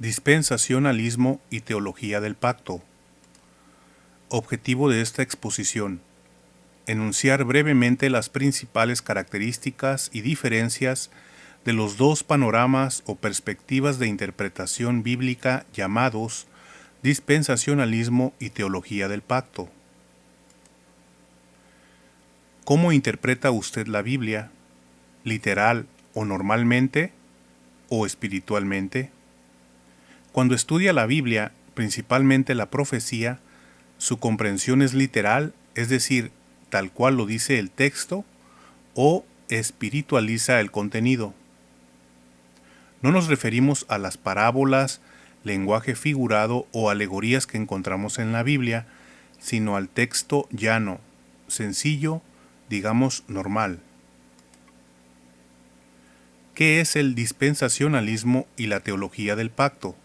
Dispensacionalismo y teología del pacto. Objetivo de esta exposición: enunciar brevemente las principales características y diferencias de los dos panoramas o perspectivas de interpretación bíblica llamados dispensacionalismo y teología del pacto. ¿Cómo interpreta usted la Biblia? ¿Literal o normalmente o espiritualmente? Cuando estudia la Biblia, principalmente la profecía, su comprensión es literal, es decir, tal cual lo dice el texto, o espiritualiza el contenido. No nos referimos a las parábolas, lenguaje figurado o alegorías que encontramos en la Biblia, sino al texto llano, sencillo, digamos normal. ¿Qué es el dispensacionalismo y la teología del pacto?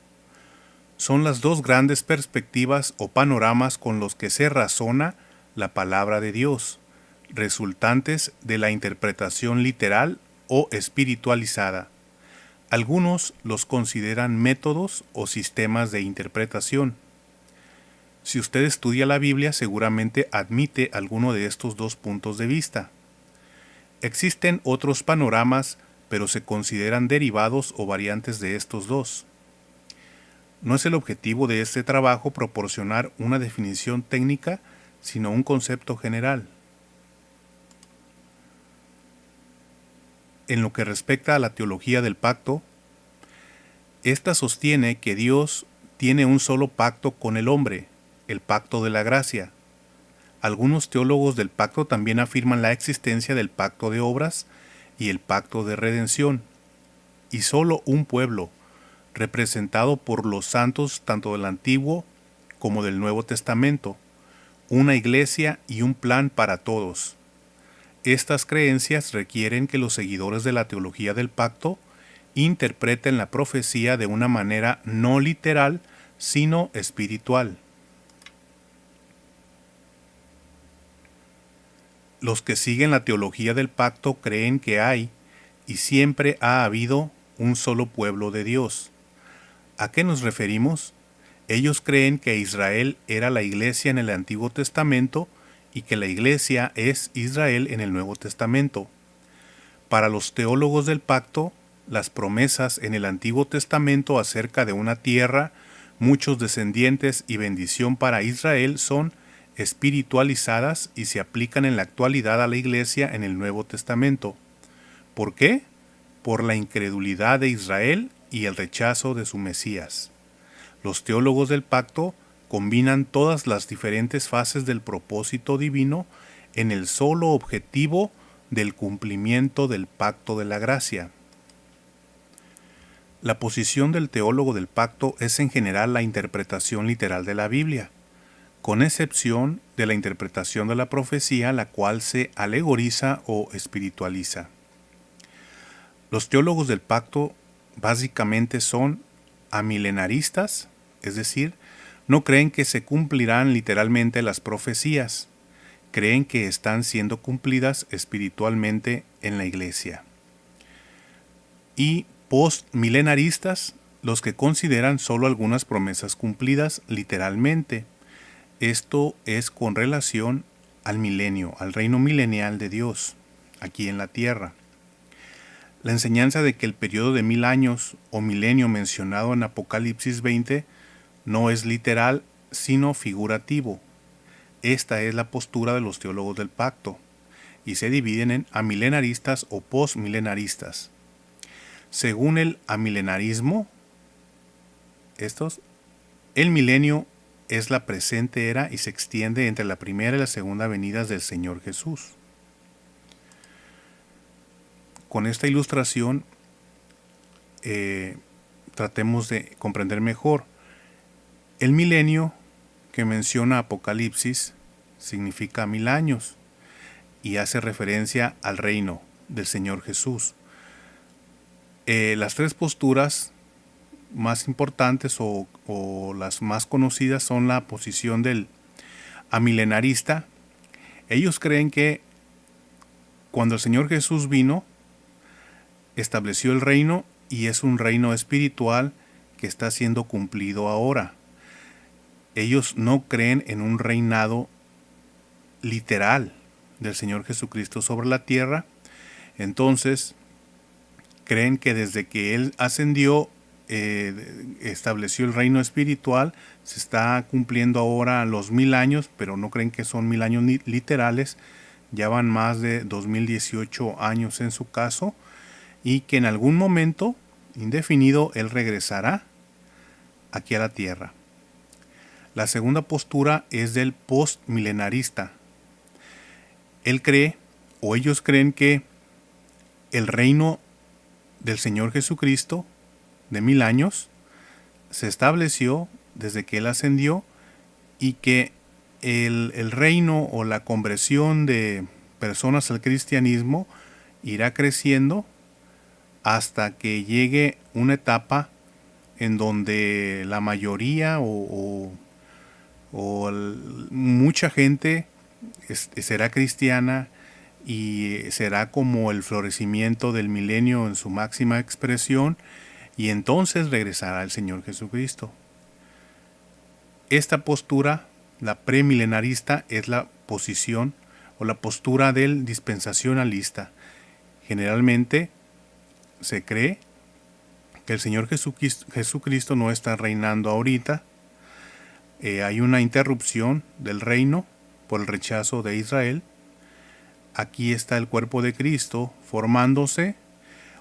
Son las dos grandes perspectivas o panoramas con los que se razona la palabra de Dios, resultantes de la interpretación literal o espiritualizada. Algunos los consideran métodos o sistemas de interpretación. Si usted estudia la Biblia, seguramente admite alguno de estos dos puntos de vista. Existen otros panoramas, pero se consideran derivados o variantes de estos dos. No es el objetivo de este trabajo proporcionar una definición técnica, sino un concepto general. En lo que respecta a la teología del pacto, esta sostiene que Dios tiene un solo pacto con el hombre, el pacto de la gracia. Algunos teólogos del pacto también afirman la existencia del pacto de obras y el pacto de redención, y solo un pueblo, representado por los santos tanto del Antiguo como del Nuevo Testamento, una iglesia y un plan para todos. Estas creencias requieren que los seguidores de la teología del pacto interpreten la profecía de una manera no literal, sino espiritual. Los que siguen la teología del pacto creen que hay, y siempre ha habido, un solo pueblo de Dios. ¿A qué nos referimos? Ellos creen que Israel era la iglesia en el Antiguo Testamento y que la iglesia es Israel en el Nuevo Testamento. Para los teólogos del pacto, las promesas en el Antiguo Testamento acerca de una tierra, muchos descendientes y bendición para Israel son espiritualizadas y se aplican en la actualidad a la iglesia en el Nuevo Testamento. ¿Por qué? Por la incredulidad de Israel y el rechazo de su Mesías. Los teólogos del pacto combinan todas las diferentes fases del propósito divino en el solo objetivo del cumplimiento del pacto de la gracia. La posición del teólogo del pacto es en general la interpretación literal de la Biblia, con excepción de la interpretación de la profecía, la cual se alegoriza o espiritualiza. Los teólogos del pacto básicamente son amilenaristas, es decir, no creen que se cumplirán literalmente las profecías, creen que están siendo cumplidas espiritualmente en la iglesia. Y postmilenaristas, los que consideran solo algunas promesas cumplidas literalmente. Esto es con relación al milenio, al reino milenial de Dios, aquí en la tierra. La enseñanza de que el periodo de 1000 años o milenio mencionado en Apocalipsis 20 no es literal, sino figurativo. Esta es la postura de los teólogos del pacto, y se dividen en amilenaristas o postmilenaristas. Según el amilenarismo, el milenio es la presente era y se extiende entre la primera y la segunda venidas del Señor Jesús. Con esta ilustración tratemos de comprender mejor. El milenio que menciona Apocalipsis significa 1000 años y hace referencia al reino del Señor Jesús. Las tres posturas más importantes o las más conocidas son la posición del amilenarista. Ellos creen que cuando el Señor Jesús vino, estableció el reino y es un reino espiritual que está siendo cumplido ahora. Ellos no creen en un reinado literal del Señor Jesucristo sobre la tierra. Entonces, creen que desde que Él ascendió, estableció el reino espiritual, se está cumpliendo ahora los 1000 años, pero no creen que son 1000 años literales, ya van más de 2018 años en su caso, y que en algún momento indefinido Él regresará aquí a la tierra. La segunda postura es del postmilenarista. Él cree, o ellos creen que el reino del Señor Jesucristo de 1000 años se estableció desde que Él ascendió, y que el reino o la conversión de personas al cristianismo irá creciendo hasta que llegue una etapa en donde la mayoría mucha gente será cristiana, y será como el florecimiento del milenio en su máxima expresión, y entonces regresará el Señor Jesucristo. Esta postura, la premilenarista, es la posición o la postura del dispensacionalista. Generalmente se cree que el Señor Jesucristo no está reinando ahorita. Hay una interrupción del reino por el rechazo de Israel. Aquí está el cuerpo de Cristo formándose.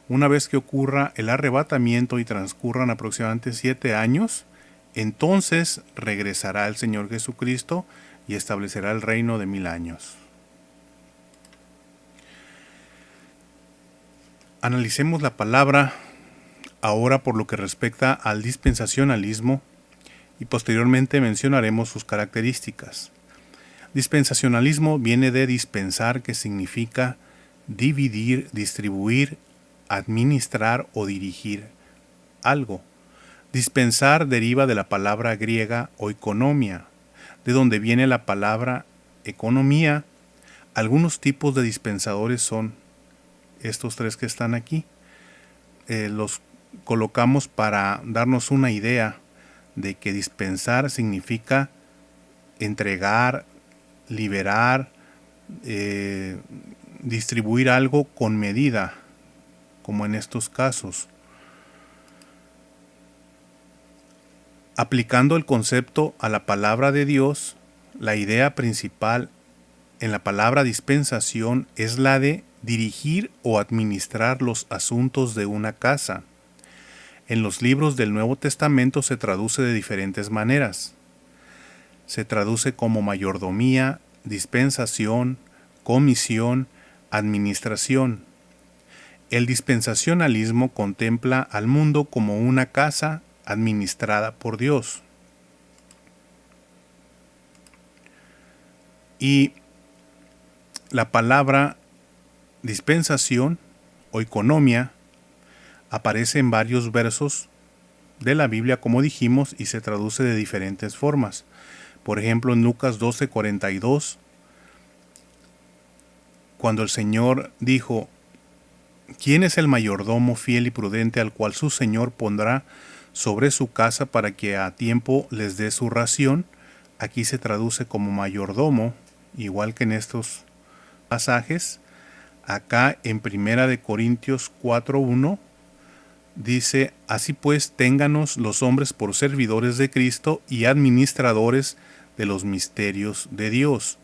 Una vez que ocurra el arrebatamiento y transcurran aproximadamente 7 años, entonces regresará el Señor Jesucristo y establecerá el reino de 1000 años. Analicemos la palabra ahora por lo que respecta al dispensacionalismo, y posteriormente mencionaremos sus características. Dispensacionalismo viene de dispensar, que significa dividir, distribuir, administrar o dirigir algo. Dispensar deriva de la palabra griega oikonomia, de donde viene la palabra economía. Algunos tipos de dispensadores son estos 3 que están aquí. Los colocamos para darnos una idea de que dispensar significa entregar, liberar, distribuir algo con medida, como en estos casos. Aplicando el concepto a la palabra de Dios, la idea principal en la palabra dispensación es la de dirigir o administrar los asuntos de una casa. En los libros del Nuevo Testamento se traduce de diferentes maneras. Se traduce como mayordomía, dispensación, comisión, administración. El dispensacionalismo contempla al mundo como una casa administrada por Dios. Y la palabra dispensación o economía aparece en varios versos de la Biblia, como dijimos, y se traduce de diferentes formas. Por ejemplo, en Lucas 12:42, cuando el Señor dijo: ¿quién es el mayordomo fiel y prudente al cual su Señor pondrá sobre su casa para que a tiempo les dé su ración? Aquí se traduce como mayordomo, igual que en estos pasajes. Acá en 1 Corintios 4:1 dice: así pues, ténganos los hombres por servidores de Cristo y administradores de los misterios de Dios.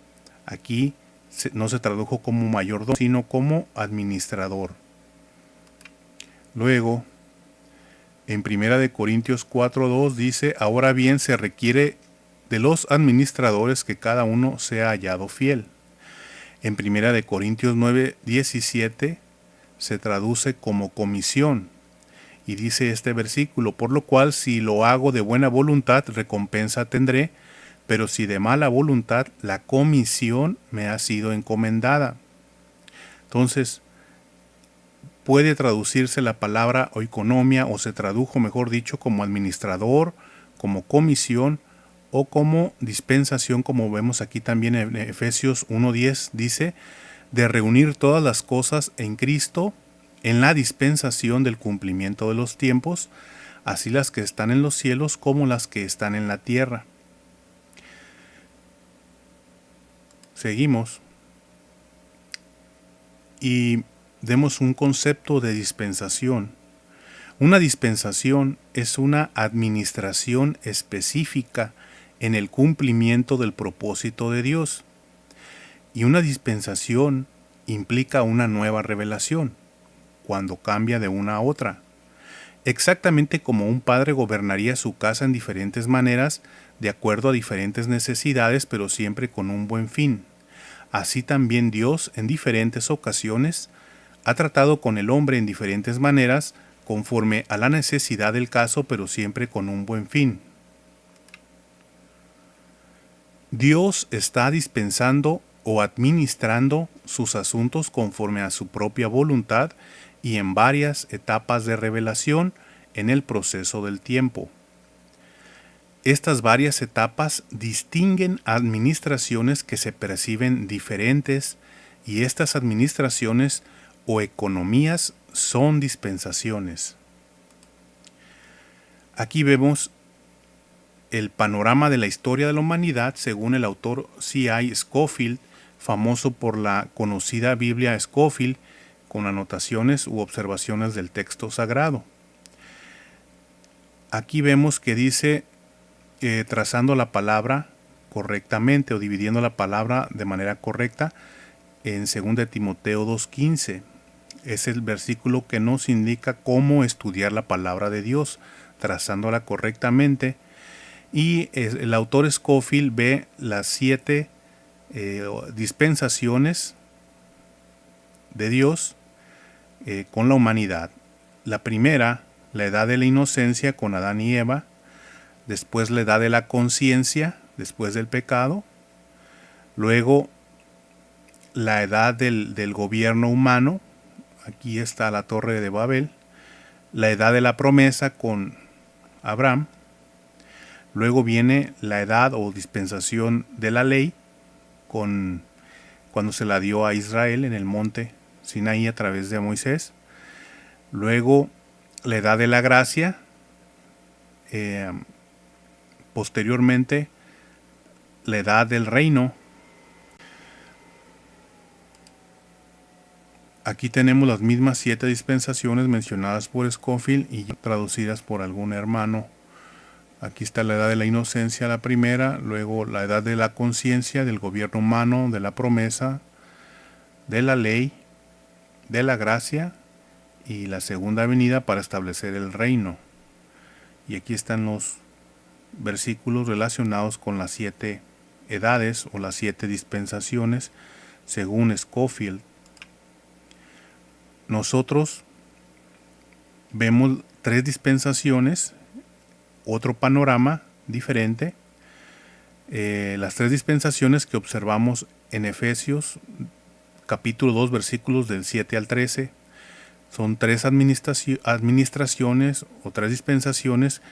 Aquí no se tradujo como mayordomo, sino como administrador. Luego, en 1 Corintios 4:2 dice: ahora bien, se requiere de los administradores que cada uno sea hallado fiel. En 1 Corintios 9:17 se traduce como comisión, y dice este versículo: por lo cual, si lo hago de buena voluntad, recompensa tendré, pero si de mala voluntad, la comisión me ha sido encomendada. Entonces, puede traducirse la palabra oikonomia, o se tradujo, mejor dicho, como administrador, como comisión o como dispensación, como vemos aquí también en Efesios 1:10, dice: de reunir todas las cosas en Cristo, en la dispensación del cumplimiento de los tiempos, así las que están en los cielos como las que están en la tierra. Seguimos y demos un concepto de dispensación. Una dispensación es una administración específica en el cumplimiento del propósito de Dios. Y una dispensación implica una nueva revelación, cuando cambia de una a otra. Exactamente como un padre gobernaría su casa en diferentes maneras, de acuerdo a diferentes necesidades, pero siempre con un buen fin. Así también Dios, en diferentes ocasiones, ha tratado con el hombre en diferentes maneras, conforme a la necesidad del caso, pero siempre con un buen fin. Dios está dispensando o administrando sus asuntos conforme a su propia voluntad y en varias etapas de revelación en el proceso del tiempo. Estas varias etapas distinguen administraciones que se perciben diferentes y estas administraciones o economías son dispensaciones. Aquí vemos el panorama de la historia de la humanidad según el autor C.I. Scofield, famoso por la conocida Biblia Scofield, con anotaciones u observaciones del texto sagrado. Aquí vemos que dice, trazando la palabra correctamente o dividiendo la palabra de manera correcta, en 2 Timoteo 2:15. Es el versículo que nos indica cómo estudiar la palabra de Dios, trazándola correctamente. Y el autor Scofield ve las 7 dispensaciones de Dios con la humanidad. La primera, la edad de la inocencia con Adán y Eva. Después la edad de la conciencia, después del pecado. Luego la edad del gobierno humano. Aquí está la Torre de Babel. La edad de la promesa con Abraham. Luego viene la edad o dispensación de la ley cuando se la dio a Israel en el monte Sinaí a través de Moisés. Luego la edad de la gracia. Posteriormente la edad del reino. Aquí tenemos las mismas 7 dispensaciones mencionadas por Scofield y traducidas por algún hermano. Aquí está la edad de la inocencia, la primera, luego la edad de la conciencia, del gobierno humano, de la promesa, de la ley, de la gracia y la segunda venida para establecer el reino. Y aquí están los versículos relacionados con las 7 edades o las 7 dispensaciones según Scofield. Nosotros vemos 3 dispensaciones, otro panorama diferente. Las 3 dispensaciones que observamos en Efesios capítulo 2 versículos del 7 al 13 son 3 administraciones o 3 dispensaciones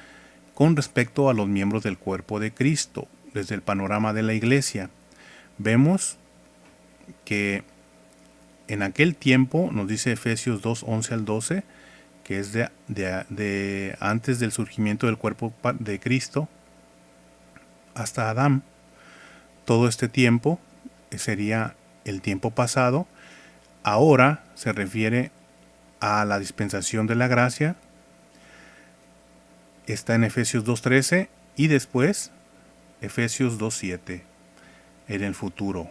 con respecto a los miembros del cuerpo de Cristo. Desde el panorama de la iglesia vemos que en aquel tiempo, nos dice Efesios 2, 11 al 12, que es de antes del surgimiento del cuerpo de Cristo hasta Adán. Todo este tiempo sería el tiempo pasado. Ahora se refiere a la dispensación de la gracia. Está en Efesios 2.13 y después Efesios 2.7 en el futuro.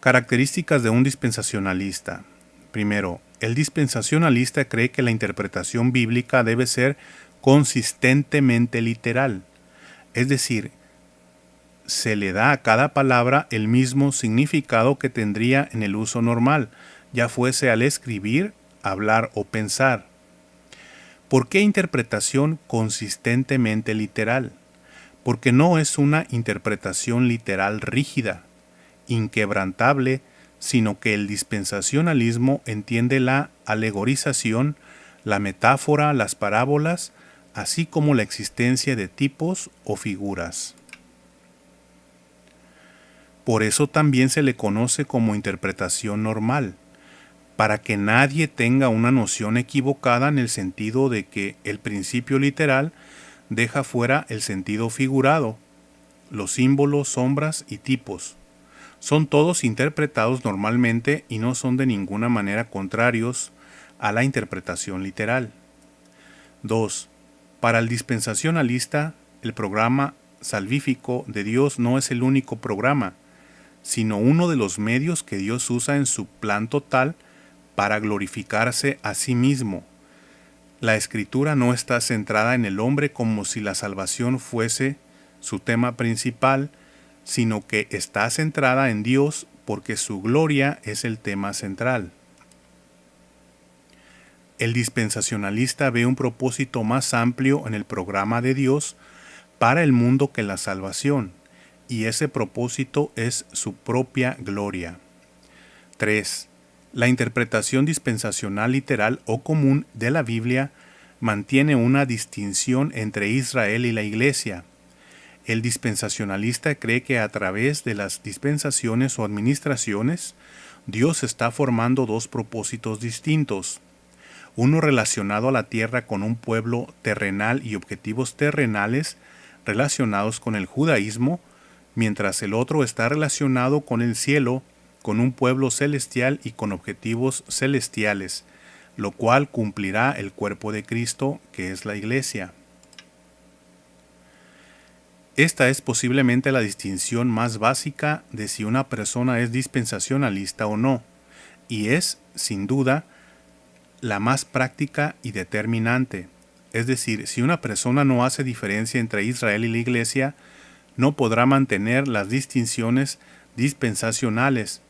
Características de un dispensacionalista. Primero, el dispensacionalista cree que la interpretación bíblica debe ser consistentemente literal, es decir, se le da a cada palabra el mismo significado que tendría en el uso normal, ya fuese al escribir, hablar o pensar. ¿Por qué interpretación consistentemente literal? Porque no es una interpretación literal rígida, inquebrantable, sino que el dispensacionalismo entiende la alegorización, la metáfora, las parábolas, así como la existencia de tipos o figuras. Por eso también se le conoce como interpretación normal. para que nadie tenga una noción equivocada en el sentido de que el principio literal deja fuera el sentido figurado, los símbolos, sombras y tipos. Son todos interpretados normalmente y no son de ninguna manera contrarios a la interpretación literal. 2. Para el dispensacionalista, el programa salvífico de Dios no es el único programa, sino uno de los medios que Dios usa en su plan total para glorificarse a sí mismo. La Escritura no está centrada en el hombre como si la salvación fuese su tema principal, sino que está centrada en Dios porque su gloria es el tema central. El dispensacionalista ve un propósito más amplio en el programa de Dios para el mundo que la salvación, y ese propósito es su propia gloria. 3. La interpretación dispensacional literal o común de la Biblia mantiene una distinción entre Israel y la Iglesia. El dispensacionalista cree que a través de las dispensaciones o administraciones, Dios está formando dos propósitos distintos. Uno relacionado a la tierra con un pueblo terrenal y objetivos terrenales relacionados con el judaísmo, mientras el otro está relacionado con el cielo, con un pueblo celestial y con objetivos celestiales, lo cual cumplirá el cuerpo de Cristo, que es la Iglesia. Esta es posiblemente la distinción más básica de si una persona es dispensacionalista o no, y es, sin duda, la más práctica y determinante. Es decir, si una persona no hace diferencia entre Israel y la Iglesia, no podrá mantener las distinciones dispensacionales,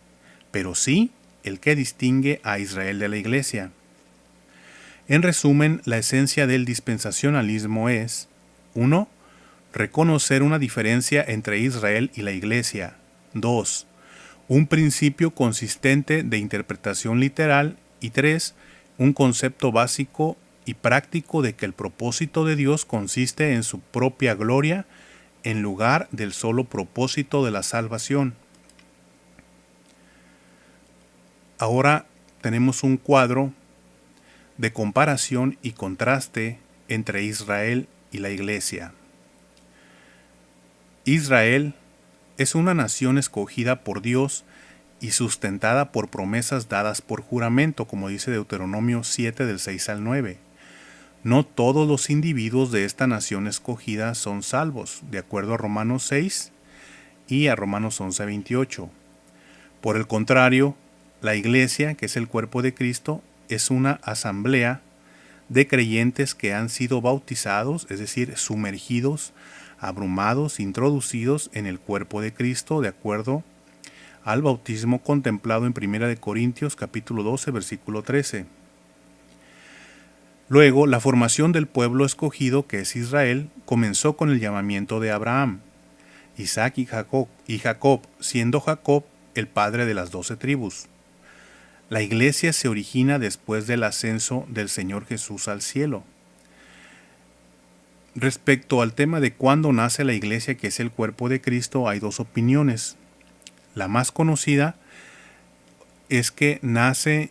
pero sí el que distingue a Israel de la Iglesia. En resumen, la esencia del dispensacionalismo es 1. Reconocer una diferencia entre Israel y la Iglesia. 2. Un principio consistente de interpretación literal. Y 3. Un concepto básico y práctico de que el propósito de Dios consiste en su propia gloria en lugar del solo propósito de la salvación. Ahora tenemos un cuadro de comparación y contraste entre Israel y la Iglesia. Israel es una nación escogida por Dios y sustentada por promesas dadas por juramento, como dice Deuteronomio 7 del 6 al 9. No todos los individuos de esta nación escogida son salvos, de acuerdo a Romanos 6 y a Romanos 11:28. Por el contrario, la Iglesia, que es el cuerpo de Cristo, es una asamblea de creyentes que han sido bautizados, es decir, sumergidos, abrumados, introducidos en el cuerpo de Cristo, de acuerdo al bautismo contemplado en 1 Corintios capítulo 12, versículo 13. Luego, la formación del pueblo escogido, que es Israel, comenzó con el llamamiento de Abraham, Isaac y Jacob, siendo Jacob el padre de las 12 tribus. La Iglesia se origina después del ascenso del Señor Jesús al cielo. Respecto al tema de cuándo nace la Iglesia, que es el cuerpo de Cristo, hay dos opiniones. La más conocida es que nace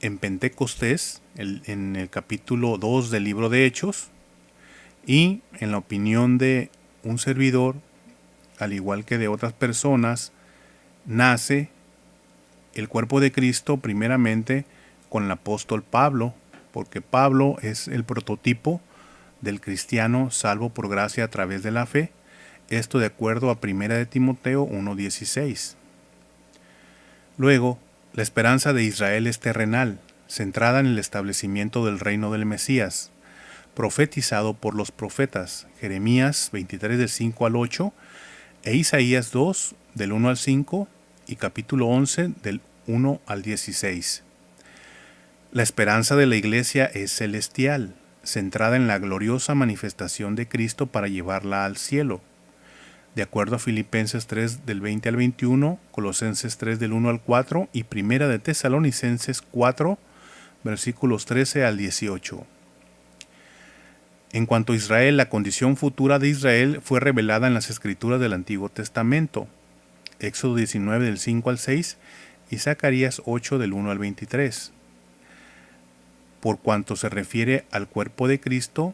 en Pentecostés, en el capítulo 2 del libro de Hechos, y en la opinión de un servidor, al igual que de otras personas, nace el cuerpo de Cristo primeramente con el apóstol Pablo, porque Pablo es el prototipo del cristiano salvo por gracia a través de la fe, esto de acuerdo a 1 de Timoteo 1:16. Luego, la esperanza de Israel es terrenal, centrada en el establecimiento del reino del Mesías, profetizado por los profetas Jeremías 23 del 5 al 8 e Isaías 2 del 1 al 5 y capítulo 11 del 1 al 16. La esperanza de la Iglesia es celestial, centrada en la gloriosa manifestación de Cristo para llevarla al cielo. De acuerdo a Filipenses 3 del 20 al 21, Colosenses 3 del 1 al 4 y Primera de Tesalonicenses 4, versículos 13 al 18. En cuanto a Israel, la condición futura de Israel fue revelada en las Escrituras del Antiguo Testamento, Éxodo 19 del 5 al 6 y Zacarías 8 del 1 al 23. Por cuanto se refiere al cuerpo de Cristo,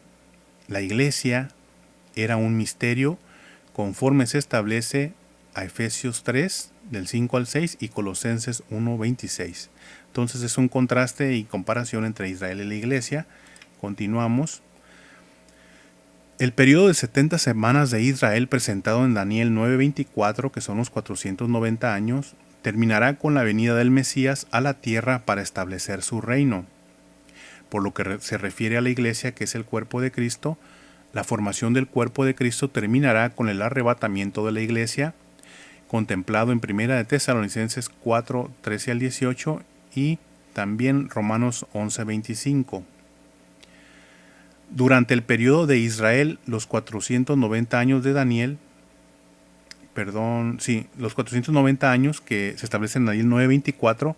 la iglesia era un misterio conforme se establece a Efesios 3 del 5 al 6 y Colosenses 1, 26. Entonces es un contraste y comparación entre Israel y la iglesia. Continuamos. El periodo de 70 semanas de Israel presentado en Daniel 9:24, que son los 490 años, terminará con la venida del Mesías a la tierra para establecer su reino. Por lo que se refiere a la iglesia, que es el cuerpo de Cristo, la formación del cuerpo de Cristo terminará con el arrebatamiento de la iglesia, contemplado en 1 de Tesalonicenses 4, 13 al 18 y también Romanos 11, 25. Durante el periodo de Israel, los 490 años de Daniel, los 490 años que se establecen en Daniel 9:24,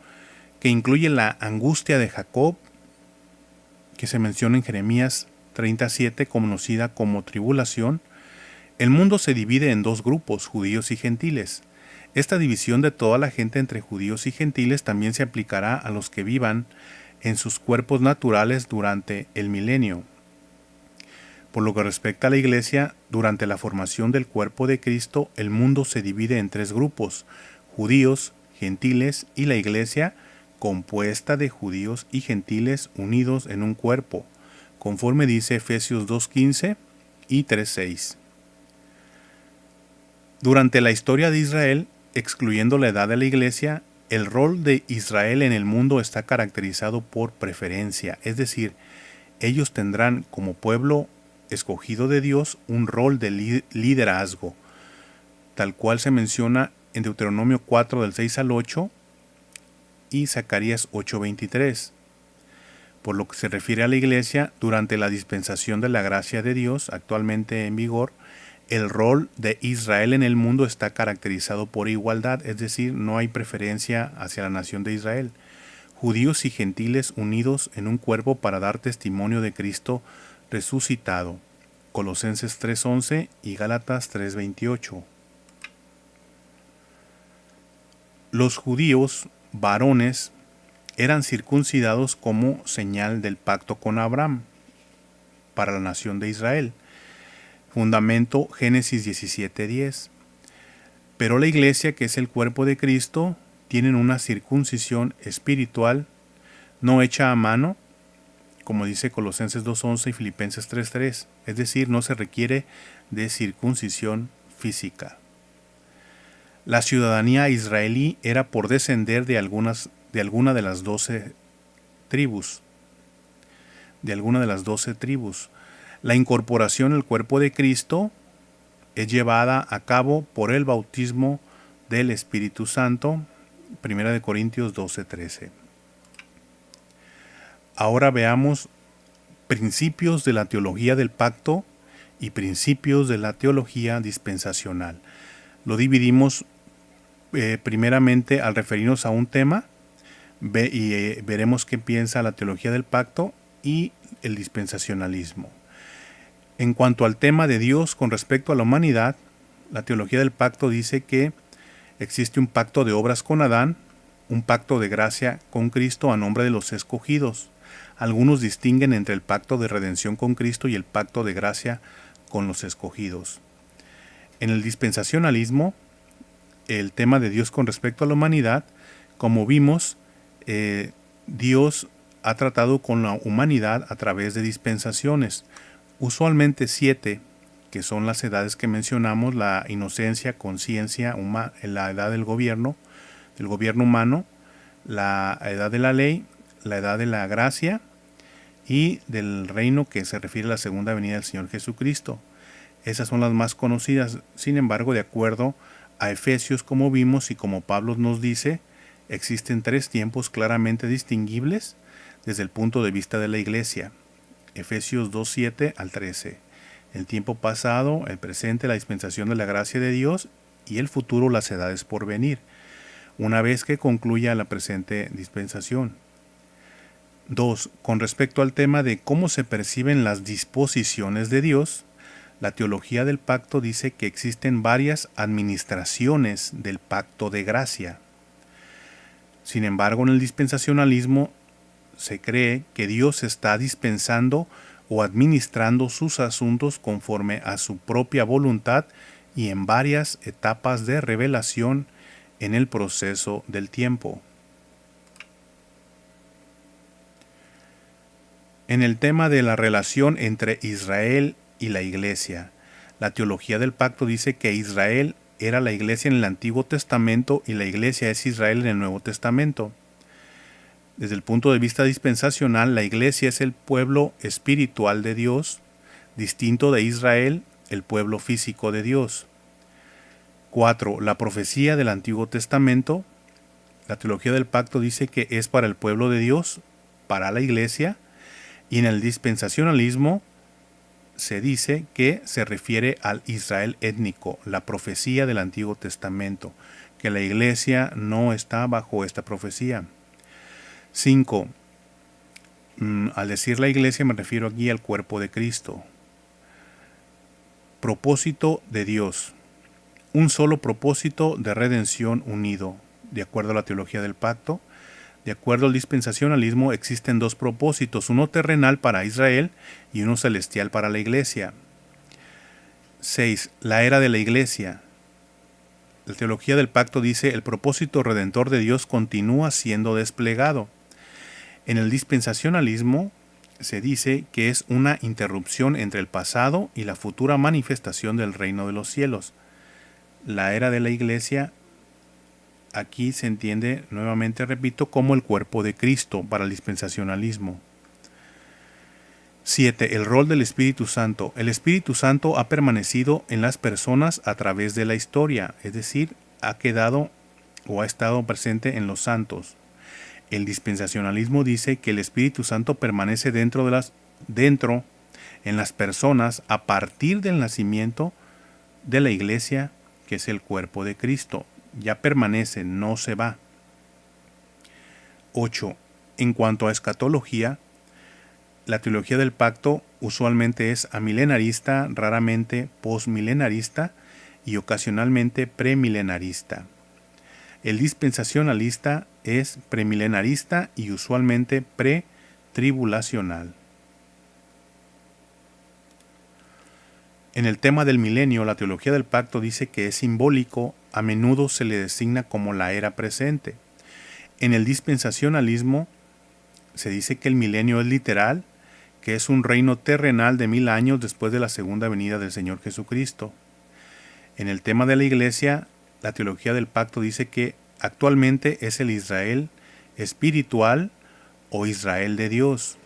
que incluye la angustia de Jacob, que se menciona en Jeremías 37, conocida como tribulación. El mundo se divide en dos grupos, judíos y gentiles. Esta división de toda la gente entre judíos y gentiles también se aplicará a los que vivan en sus cuerpos naturales durante el milenio. Por lo que respecta a la iglesia, durante la formación del cuerpo de Cristo, el mundo se divide en tres grupos, judíos, gentiles y la iglesia, compuesta de judíos y gentiles unidos en un cuerpo, conforme dice Efesios 2:15 y 3:6. Durante la historia de Israel, excluyendo la edad de la iglesia, el rol de Israel en el mundo está caracterizado por preferencia, es decir, ellos tendrán como pueblo escogido de Dios un rol de liderazgo, tal cual se menciona en Deuteronomio 4 del 6 al 8 y Zacarías 8:23. Por lo que se refiere a la iglesia, durante la dispensación de la gracia de Dios actualmente en vigor, el rol de Israel en el mundo está caracterizado por igualdad, es decir, no hay preferencia hacia la nación de Israel. Judíos y gentiles unidos en un cuerpo para dar testimonio de Cristo resucitado. Colosenses 3:11 y Gálatas 3:28. Los judíos varones eran circuncidados como señal del pacto con Abraham para la nación de Israel. Fundamento Génesis 17:10. Pero la iglesia, que es el cuerpo de Cristo, tienen una circuncisión espiritual no hecha a mano, como dice Colosenses 2:11 y Filipenses 3:3, es decir, no se requiere de circuncisión física. La ciudadanía israelí era por descender de alguna de las 12 tribus. La incorporación al cuerpo de Cristo es llevada a cabo por el bautismo del Espíritu Santo, 1 Corintios 12:13. Ahora veamos principios de la teología del pacto y principios de la teología dispensacional. Lo dividimos primeramente al referirnos a un tema y veremos qué piensa la teología del pacto y el dispensacionalismo. En cuanto al tema de Dios con respecto a la humanidad, la teología del pacto dice que existe un pacto de obras con Adán, un pacto de gracia con Cristo a nombre de los escogidos. Algunos distinguen entre el pacto de redención con Cristo y el pacto de gracia con los escogidos. En el dispensacionalismo, el tema de Dios con respecto a la humanidad, como vimos, Dios ha tratado con la humanidad a través de dispensaciones, usualmente 7, que son las edades que mencionamos: la inocencia, conciencia, la edad del gobierno humano, la edad de la ley, la edad de la gracia y del reino, que se refiere a la segunda venida del Señor Jesucristo. Esas son las más conocidas. Sin embargo, de acuerdo a Efesios, como vimos y como Pablo nos dice, existen 3 tiempos claramente distinguibles desde el punto de vista de la iglesia. Efesios 2:7 al 13. El tiempo pasado, el presente, la dispensación de la gracia de Dios, y el futuro, las edades por venir, una vez que concluya la presente dispensación. 2. Con respecto al tema de cómo se perciben las disposiciones de Dios, la teología del pacto dice que existen varias administraciones del pacto de gracia. Sin embargo, en el dispensacionalismo se cree que Dios está dispensando o administrando sus asuntos conforme a su propia voluntad y en varias etapas de revelación en el proceso del tiempo. En el tema de la relación entre Israel y la Iglesia, la teología del pacto dice que Israel era la Iglesia en el Antiguo Testamento y la Iglesia es Israel en el Nuevo Testamento. Desde el punto de vista dispensacional, la Iglesia es el pueblo espiritual de Dios, distinto de Israel, el pueblo físico de Dios. 4. La profecía del Antiguo Testamento. La teología del pacto dice que es para el pueblo de Dios, para la Iglesia, y en el dispensacionalismo se dice que se refiere al Israel étnico, la profecía del Antiguo Testamento, que la Iglesia no está bajo esta profecía. 5. Al decir la Iglesia me refiero aquí al cuerpo de Cristo. Propósito de Dios. Un solo propósito de redención unido. De acuerdo a la teología del pacto, de acuerdo al dispensacionalismo, existen dos propósitos, uno terrenal para Israel y uno celestial para la Iglesia. 6. La era de la Iglesia. La teología del pacto dice el propósito redentor de Dios continúa siendo desplegado. En el dispensacionalismo se dice que es una interrupción entre el pasado y la futura manifestación del reino de los cielos. La era de la Iglesia aquí se entiende, nuevamente repito, como el cuerpo de Cristo para el dispensacionalismo. 7. El rol del Espíritu Santo. El Espíritu Santo ha permanecido en las personas a través de la historia, es decir, ha quedado o ha estado presente en los santos. El dispensacionalismo dice que el Espíritu Santo permanece dentro en las personas a partir del nacimiento de la Iglesia, que es el cuerpo de Cristo. Ya permanece, no se va. 8. En cuanto a escatología, la teología del pacto usualmente es amilenarista, raramente postmilenarista y ocasionalmente premilenarista. El dispensacionalista es premilenarista y usualmente pretribulacional. En el tema del milenio, la teología del pacto dice que es simbólico, a menudo se le designa como la era presente. En el dispensacionalismo se dice que el milenio es literal, que es un reino terrenal de 1000 años después de la segunda venida del Señor Jesucristo. En el tema de la Iglesia, la teología del pacto dice que actualmente es el Israel espiritual o Israel de Dios,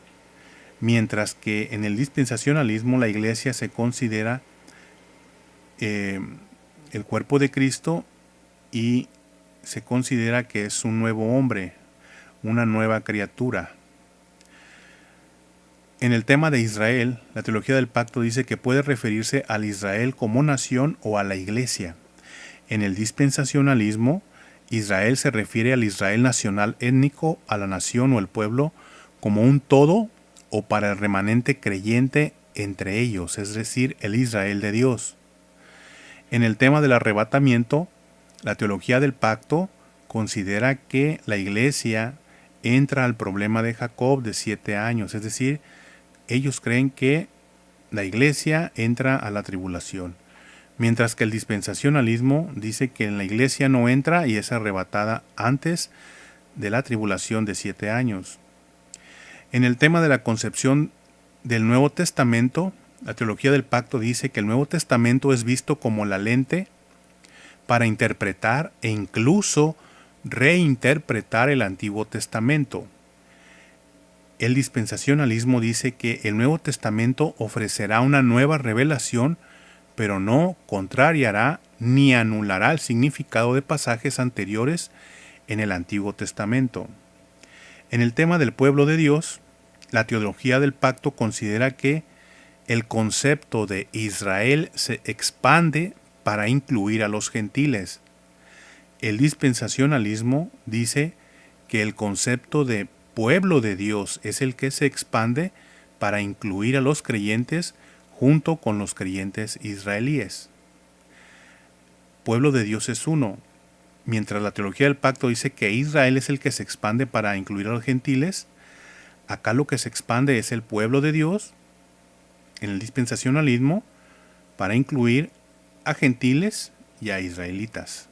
mientras que en el dispensacionalismo la Iglesia se considera el cuerpo de Cristo y se considera que es un nuevo hombre, una nueva criatura. En el tema de Israel, la teología del pacto dice que puede referirse al Israel como nación o a la Iglesia. En el dispensacionalismo, Israel se refiere al Israel nacional étnico, a la nación o el pueblo como un todo o para el remanente creyente entre ellos, es decir, el Israel de Dios. En el tema del arrebatamiento, la teología del pacto considera que la Iglesia entra al problema de Jacob de 7 años, es decir, ellos creen que la Iglesia entra a la tribulación, mientras que el dispensacionalismo dice que en la Iglesia no entra y es arrebatada antes de la tribulación de 7 años. En el tema de la concepción del Nuevo Testamento, la teología del pacto dice que el Nuevo Testamento es visto como la lente para interpretar e incluso reinterpretar el Antiguo Testamento. El dispensacionalismo dice que el Nuevo Testamento ofrecerá una nueva revelación, pero no contrariará ni anulará el significado de pasajes anteriores en el Antiguo Testamento. En el tema del pueblo de Dios, la teología del pacto considera que el concepto de Israel se expande para incluir a los gentiles. El dispensacionalismo dice que el concepto de pueblo de Dios es el que se expande para incluir a los creyentes junto con los creyentes israelíes. Pueblo de Dios es uno. mientras la teología del pacto dice que Israel es el que se expande para incluir a los gentiles, acá lo que se expande es el pueblo de Dios en el dispensacionalismo para incluir a gentiles y a israelitas.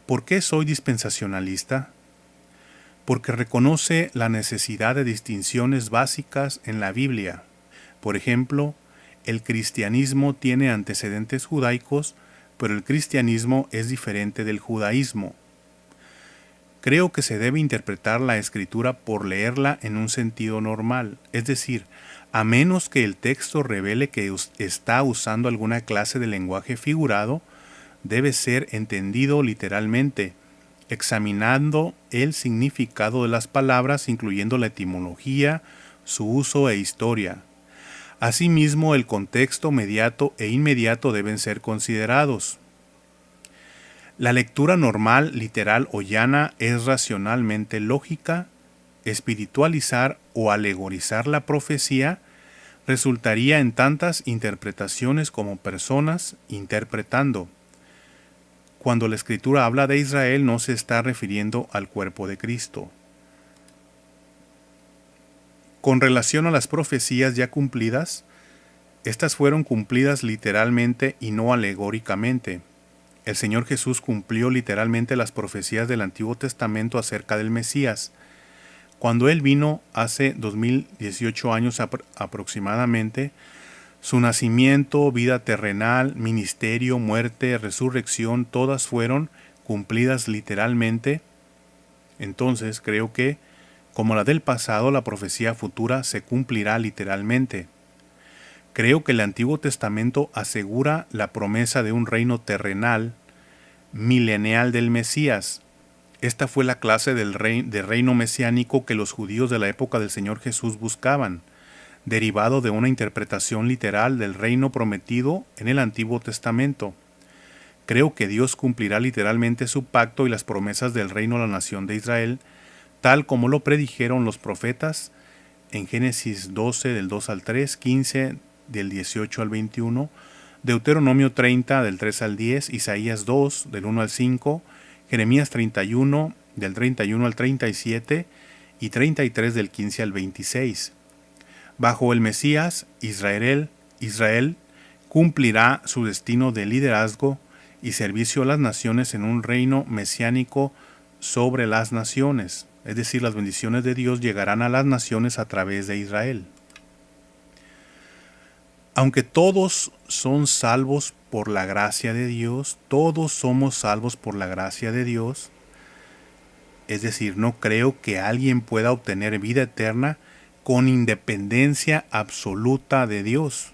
¿Por qué soy dispensacionalista? Porque reconoce la necesidad de distinciones básicas en la Biblia. Por ejemplo, el cristianismo tiene antecedentes judaicos, pero el cristianismo es diferente del judaísmo. Creo que se debe interpretar la escritura por leerla en un sentido normal, es decir, a menos que el texto revele que está usando alguna clase de lenguaje figurado, debe ser entendido literalmente, examinando el significado de las palabras, incluyendo la etimología, su uso e historia. Asimismo, el contexto mediato e inmediato deben ser considerados. La lectura normal, literal o llana es racionalmente lógica. Espiritualizar o alegorizar la profecía resultaría en tantas interpretaciones como personas interpretando. Cuando la Escritura habla de Israel, no se está refiriendo al cuerpo de Cristo. Con relación a las profecías ya cumplidas, estas fueron cumplidas literalmente y no alegóricamente. El Señor Jesús cumplió literalmente las profecías del Antiguo Testamento acerca del Mesías. Cuando Él vino hace 2018 años aproximadamente, su nacimiento, vida terrenal, ministerio, muerte, resurrección, todas fueron cumplidas literalmente. Entonces creo que, como la del pasado, la profecía futura se cumplirá literalmente. Creo que el Antiguo Testamento asegura la promesa de un reino terrenal, milenial del Mesías. Esta fue la clase de reino mesiánico que los judíos de la época del Señor Jesús buscaban, derivado de una interpretación literal del reino prometido en el Antiguo Testamento. Creo que Dios cumplirá literalmente su pacto y las promesas del reino a la nación de Israel, tal como lo predijeron los profetas en Génesis 12 del 2 al 3, 15 del 18 al 21, Deuteronomio 30 del 3 al 10, Isaías 2 del 1 al 5, Jeremías 31 del 31 al 37 y 33 del 15 al 26. Bajo el Mesías, Israel cumplirá su destino de liderazgo y servicio a las naciones en un reino mesiánico sobre las naciones, es decir, las bendiciones de Dios llegarán a las naciones a través de Israel. Aunque todos son salvos por la gracia de Dios, todos somos salvos por la gracia de Dios, es decir, no creo que alguien pueda obtener vida eterna con independencia absoluta de Dios.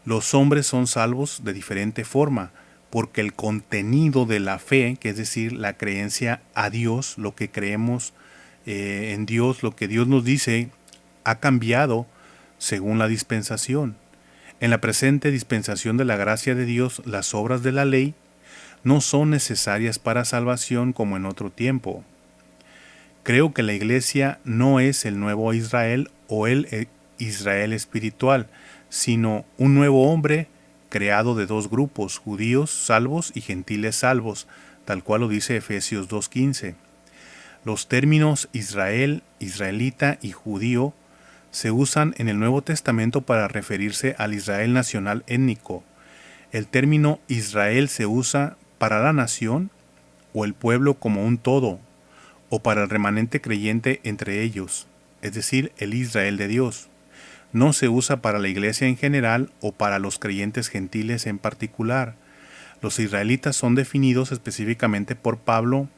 Los hombres son salvos de diferente forma, porque el contenido de la fe, que es decir, la creencia a Dios, lo que creemos en Dios, lo que Dios nos dice, ha cambiado según la dispensación. En la presente dispensación de la gracia de Dios, las obras de la ley no son necesarias para salvación como en otro tiempo. Creo que la iglesia no es el nuevo Israel o el Israel espiritual, sino un nuevo hombre creado de dos grupos, judíos salvos y gentiles salvos, tal cual lo dice Efesios 2:15. Los términos Israel, israelita y judío se usan en el Nuevo Testamento para referirse al Israel nacional étnico. El término Israel se usa para la nación o el pueblo como un todo, o para el remanente creyente entre ellos, es decir, el Israel de Dios. No se usa para la iglesia en general o para los creyentes gentiles en particular. Los israelitas son definidos específicamente por Pablo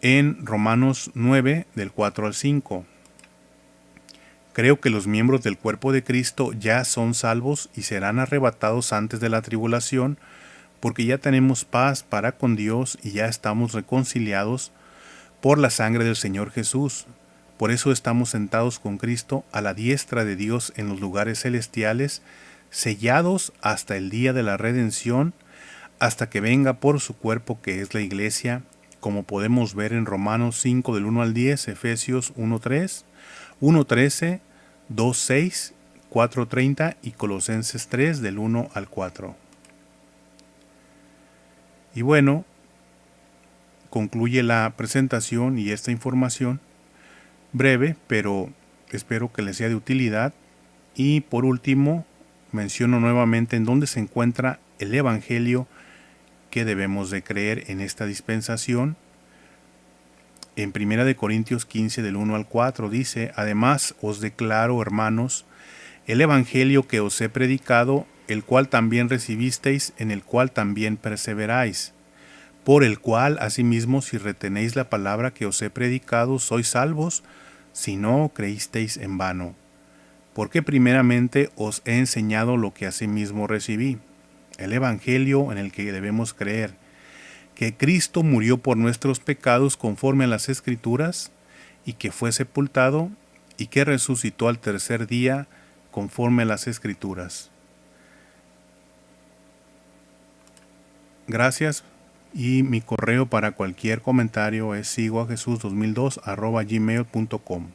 en Romanos 9, del 4 al 5. Creo que los miembros del cuerpo de Cristo ya son salvos y serán arrebatados antes de la tribulación, porque ya tenemos paz para con Dios y ya estamos reconciliados por la sangre del Señor Jesús. Por eso estamos sentados con Cristo a la diestra de Dios en los lugares celestiales, sellados hasta el día de la redención, hasta que venga por su cuerpo que es la iglesia, como podemos ver en Romanos 5 del 1 al 10, Efesios 1:3, 1:13, 2:6, 4:30 y Colosenses 3 del 1 al 4. Y bueno, concluye la presentación y esta información breve, pero espero que les sea de utilidad. Y por último, menciono nuevamente en dónde se encuentra el Evangelio que debemos de creer en esta dispensación. En 1 Corintios 15 del 1 al 4 dice: además os declaro, hermanos, el Evangelio que os he predicado, el cual también recibisteis, en el cual también perseveráis, por el cual asimismo si retenéis la palabra que os he predicado, sois salvos, si no creísteis en vano. Porque primeramente os he enseñado lo que asimismo recibí, el Evangelio en el que debemos creer, que Cristo murió por nuestros pecados conforme a las Escrituras, y que fue sepultado, y que resucitó al tercer día conforme a las Escrituras. Gracias, y mi correo para cualquier comentario es sigoajesus2002@gmail.com.